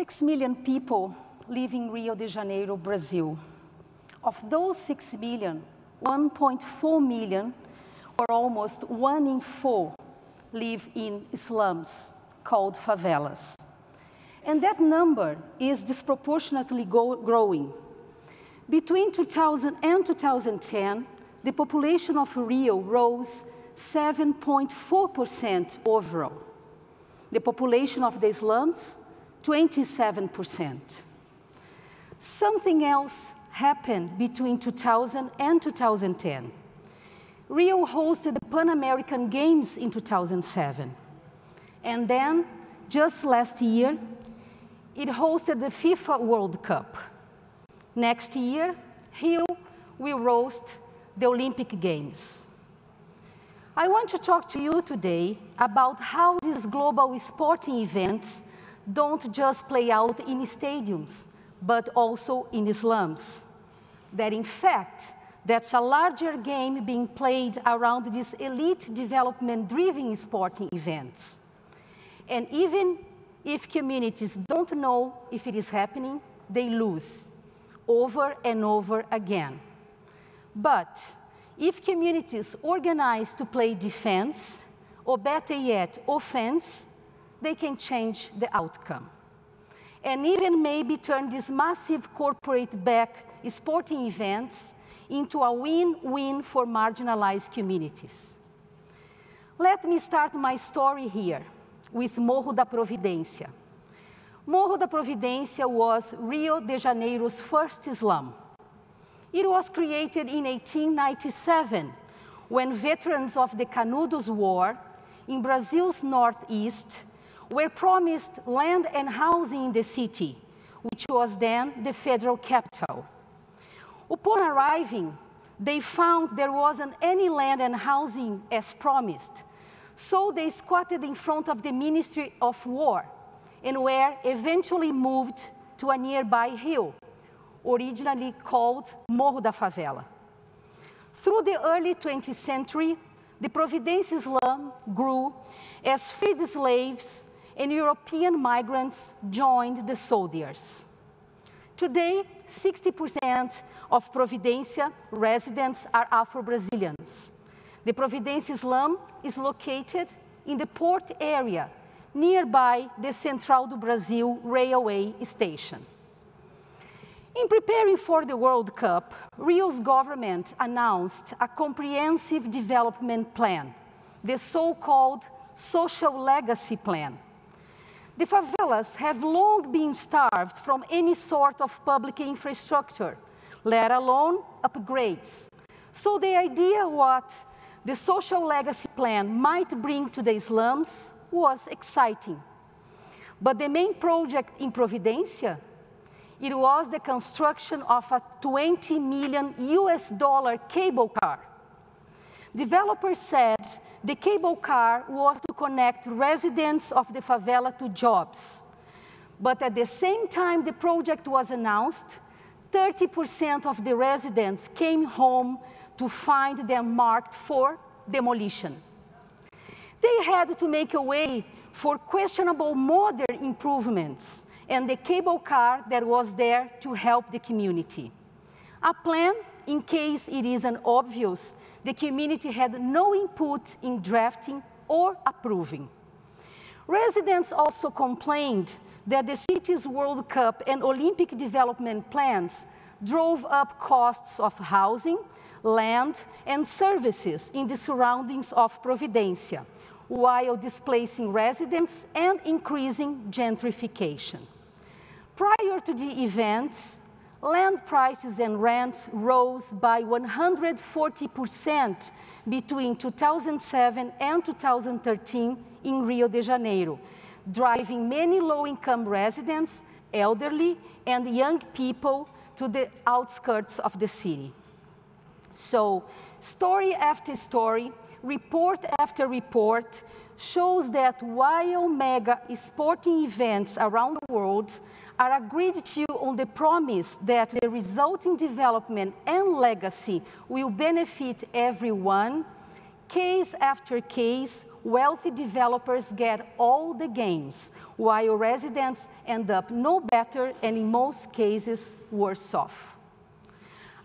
6 million people live in Rio de Janeiro, Brazil. Of those 6 million, 1.4 million, or almost 1 in 4, live in slums called favelas. And that number is disproportionately growing. Between 2000 and 2010, the population of Rio rose 7.4% overall. The population of the slums, 27%. Something else happened between 2000 and 2010. Rio hosted the Pan American Games in 2007. And then, just last year, it hosted the FIFA World Cup. Next year, Rio will host the Olympic Games. I want to talk to you today about how these global sporting events don't just play out in stadiums, but also in slums. That in fact, that's a larger game being played around these elite development-driven sporting events. And even if communities don't know if it is happening, they lose over and over again. But if communities organize to play defense, or better yet, offense, they can change the outcome. And even maybe turn these massive corporate-backed sporting events into a win-win for marginalized communities. Let me start my story here with Morro da Providência. Morro da Providência was Rio de Janeiro's first slum. It was created in 1897, when veterans of the Canudos War in Brazil's northeast were promised land and housing in the city, which was then the federal capital. Upon arriving, they found there wasn't any land and housing as promised, so they squatted in front of the Ministry of War and were eventually moved to a nearby hill, originally called Morro da Favela. Through the early 20th century, the Providência slum grew as freed slaves and European migrants joined the soldiers. Today, 60% of Providência residents are Afro-Brazilians. The Providência slum is located in the port area, nearby the Central do Brasil railway station. In preparing for the World Cup, Rio's government announced a comprehensive development plan, the so-called social legacy plan. The favelas have long been starved from any sort of public infrastructure, let alone upgrades. So the idea what the social legacy plan might bring to the slums was exciting. But the main project in Providência, it was the construction of a $20 million cable car. Developers said the cable car was to connect residents of the favela to jobs. But at the same time the project was announced, 30% of the residents came home to find them marked for demolition. They had to make a way for questionable modern improvements and the cable car that was there to help the community. A plan, in case it isn't obvious, the community had no input in drafting or approving. Residents also complained that the city's World Cup and Olympic development plans drove up costs of housing, land, and services in the surroundings of Providência, while displacing residents and increasing gentrification. Prior to the events, land prices and rents rose by 140% between 2007 and 2013 in Rio de Janeiro, driving many low-income residents, elderly, and young people to the outskirts of the city. So, story after story, report after report, shows that while mega sporting events around the world are agreed to on the promise that the resulting development and legacy will benefit everyone, case after case, wealthy developers get all the gains, while residents end up no better and in most cases worse off.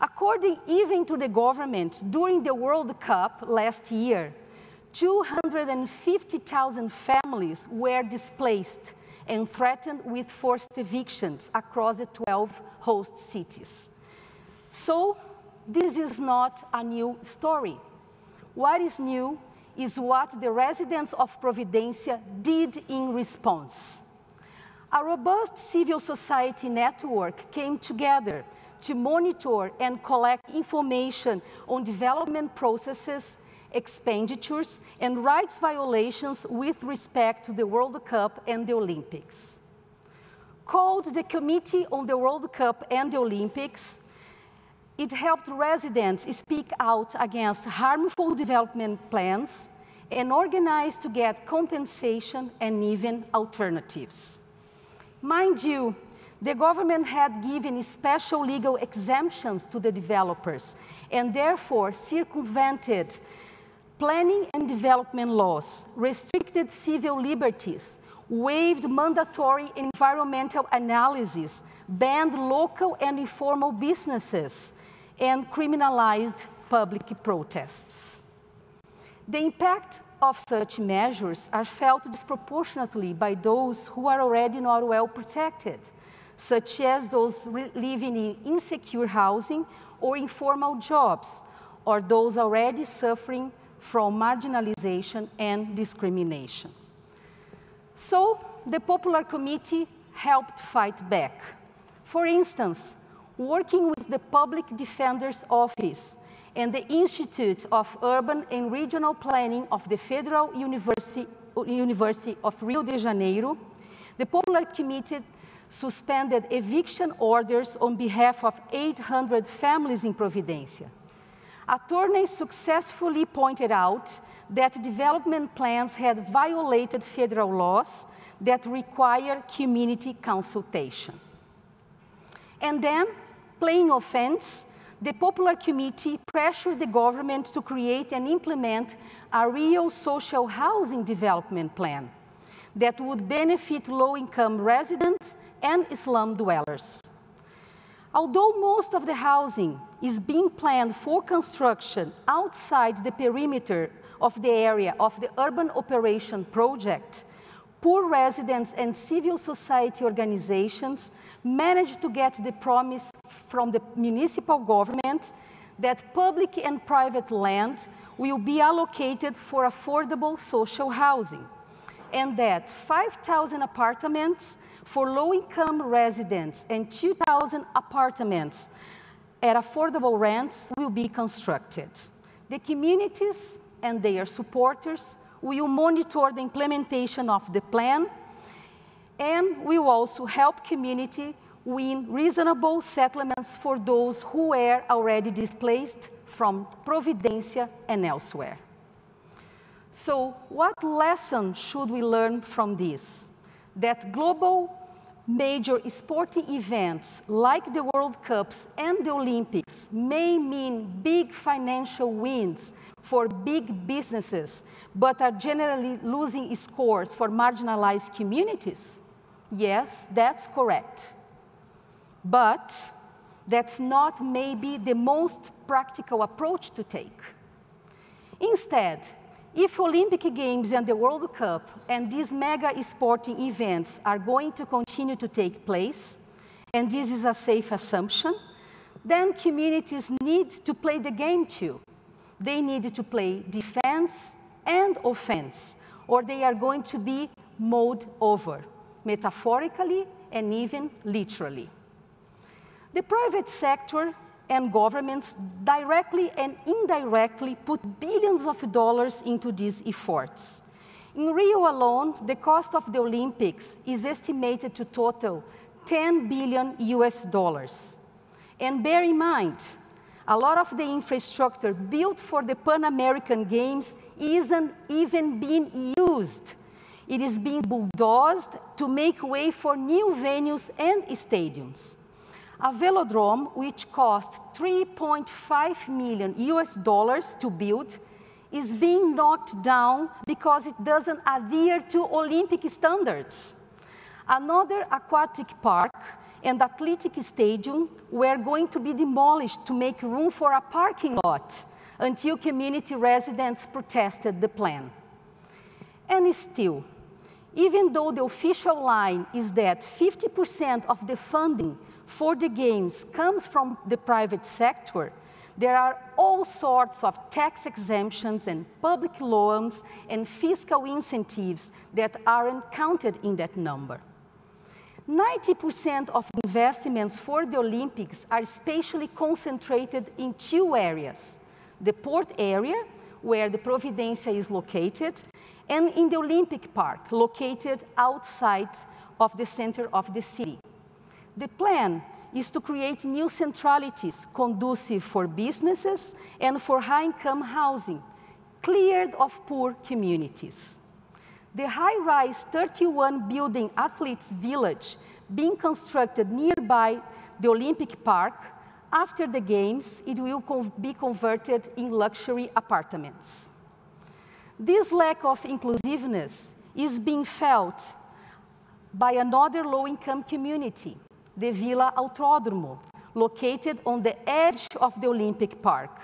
According even to the government, during the World Cup last year, 250,000 families were displaced and threatened with forced evictions across the 12 host cities. So, this is not a new story. What is new is what the residents of Providencia did in response. A robust civil society network came together to monitor and collect information on development processes, expenditures, and rights violations with respect to the World Cup and the Olympics. Called the Committee on the World Cup and the Olympics, it helped residents speak out against harmful development plans and organize to get compensation and even alternatives. Mind you, the government had given special legal exemptions to the developers and therefore circumvented planning and development laws, restricted civil liberties, waived mandatory environmental analysis, banned local and informal businesses, and criminalized public protests. The impact of such measures are felt disproportionately by those who are already not well protected, such as those living in insecure housing or informal jobs, or those already suffering from marginalization and discrimination. So, the Popular Committee helped fight back. For instance, working with the Public Defender's Office and the Institute of Urban and Regional Planning of the Federal University of Rio de Janeiro, the Popular Committee suspended eviction orders on behalf of 800 families in Providencia. Attorneys successfully pointed out that development plans had violated federal laws that require community consultation. And then, playing offense, the Popular Committee pressured the government to create and implement a real social housing development plan that would benefit low-income residents and slum dwellers. Although most of the housing is being planned for construction outside the perimeter of the area of the Urban Operation Project, poor residents and civil society organizations managed to get the promise from the municipal government that public and private land will be allocated for affordable social housing, and that 5,000 apartments for low-income residents and 2,000 apartments at affordable rents will be constructed. The communities and their supporters will monitor the implementation of the plan and will also help community win reasonable settlements for those who were already displaced from Providencia and elsewhere. So, what lesson should we learn from this? That global major sporting events like the World Cups and the Olympics may mean big financial wins for big businesses, but are generally losing scores for marginalized communities? Yes, that's correct. But that's not maybe the most practical approach to take. Instead, if Olympic Games and the World Cup and these mega sporting events are going to continue to take place, and this is a safe assumption, then communities need to play the game too. They need to play defense and offense, or they are going to be mowed over, metaphorically and even literally. The private sector and governments directly and indirectly put billions of dollars into these efforts. In Rio alone, the cost of the Olympics is estimated to total $10 billion US. And bear in mind, a lot of the infrastructure built for the Pan American Games isn't even being used. It is being bulldozed to make way for new venues and stadiums. A velodrome, which cost $3.5 million US to build, is being knocked down because it doesn't adhere to Olympic standards. Another aquatic park and athletic stadium were going to be demolished to make room for a parking lot until community residents protested the plan. And still, even though the official line is that 50% of the funding for the games comes from the private sector, there are all sorts of tax exemptions and public loans and fiscal incentives that aren't counted in that number. 90% of investments for the Olympics are spatially concentrated in two areas: the port area, where the Providencia is located, and in the Olympic Park, located outside of the center of the city. The plan is to create new centralities conducive for businesses and for high-income housing, cleared of poor communities. The high-rise 31-building athletes' village being constructed nearby the Olympic Park, after the Games, it will be converted in luxury apartments. This lack of inclusiveness is being felt by another low-income community, the Vila Autódromo, located on the edge of the Olympic Park.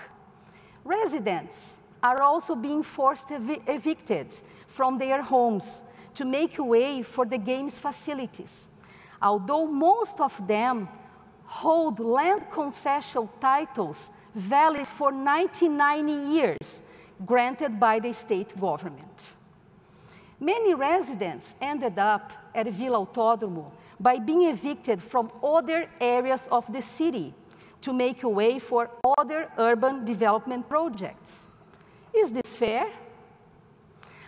Residents are also being forced evicted from their homes to make way for the Games facilities, although most of them hold land concession titles valid for 99 years, granted by the state government. Many residents ended up at Vila Autódromo by being evicted from other areas of the city to make way for other urban development projects. Is this fair?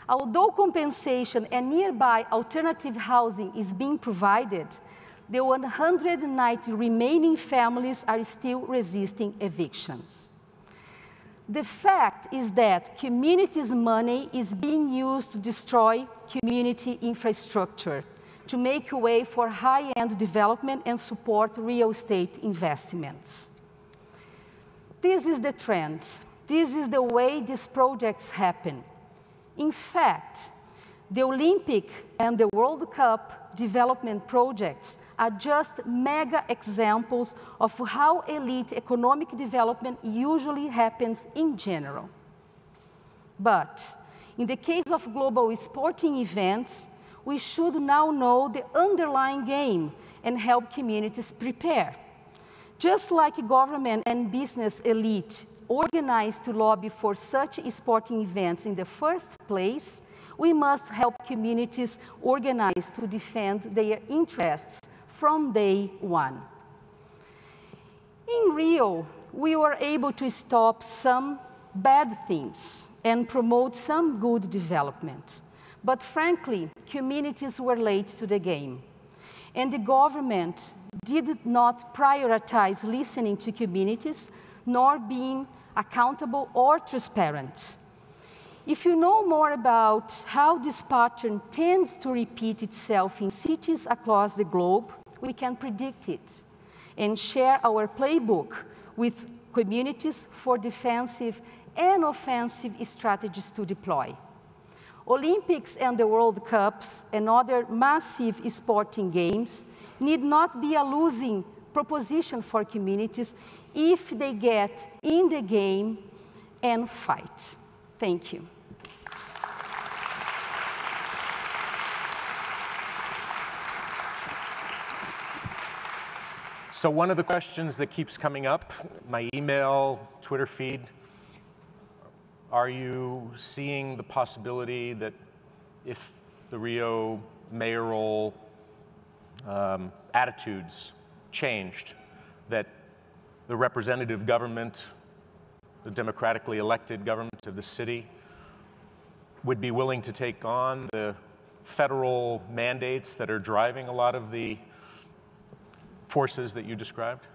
Although compensation and nearby alternative housing is being provided, the 190 remaining families are still resisting evictions. The fact is that communities' money is being used to destroy community infrastructure, to make way for high-end development and support real estate investments. This is the trend. This is the way these projects happen. In fact, the Olympic and the World Cup development projects are just mega examples of how elite economic development usually happens in general. But in the case of global sporting events, we should now know the underlying game and help communities prepare. Just like government and business elite organized to lobby for such sporting events in the first place, we must help communities organize to defend their interests from day one. In Rio, we were able to stop some bad things and promote some good development. But frankly, communities were late to the game. And the government did not prioritize listening to communities, nor being accountable or transparent. If you know more about how this pattern tends to repeat itself in cities across the globe, we can predict it and share our playbook with communities for defensive and offensive strategies to deploy. Olympics and the World Cups and other massive sporting games need not be a losing proposition for communities if they get in the game and fight. Thank you. So one of the questions that keeps coming up, my email, Twitter feed, are you seeing the possibility that if the Rio mayoral attitudes changed, that the representative government, the democratically elected government of the city, would be willing to take on the federal mandates that are driving a lot of the forces that you described?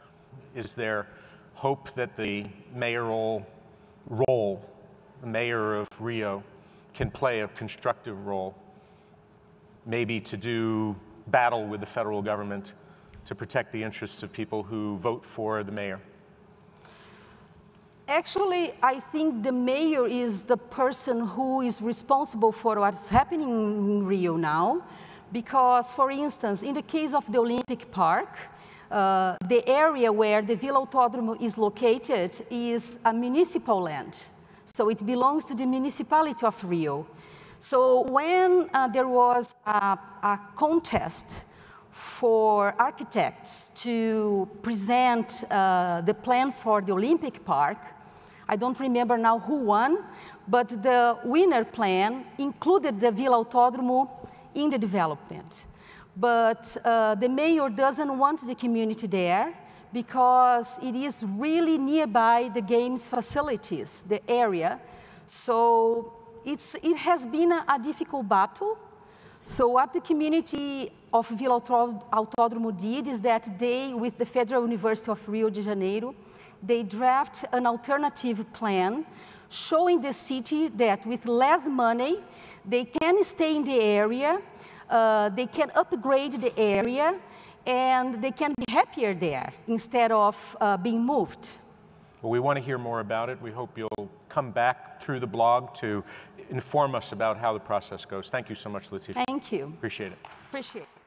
Is there hope that the mayoral role, the mayor of Rio, can play a constructive role, maybe to do battle with the federal government to protect the interests of people who vote for the mayor? Actually, I think the mayor is the person who is responsible for what's happening in Rio now, because, for instance, in the case of the Olympic Park, the area where the Vila Autódromo is located is a municipal land, so it belongs to the municipality of Rio. So when there was a contest for architects to present the plan for the Olympic Park, I don't remember now who won, but the winner plan included the Vila Autódromo in the development. But the mayor doesn't want the community there because it is really nearby the games facilities, the area. So it has been a difficult battle. So what the community of Vila Autódromo did is that they, with the Federal University of Rio de Janeiro, they draft an alternative plan showing the city that with less money, they can stay in the area, they can upgrade the area, and they can be happier there instead of being moved. Well, we want to hear more about it. We hope you'll come back through the blog to inform us about how the process goes. Thank you so much, Letícia. Thank you. Appreciate it. Appreciate it.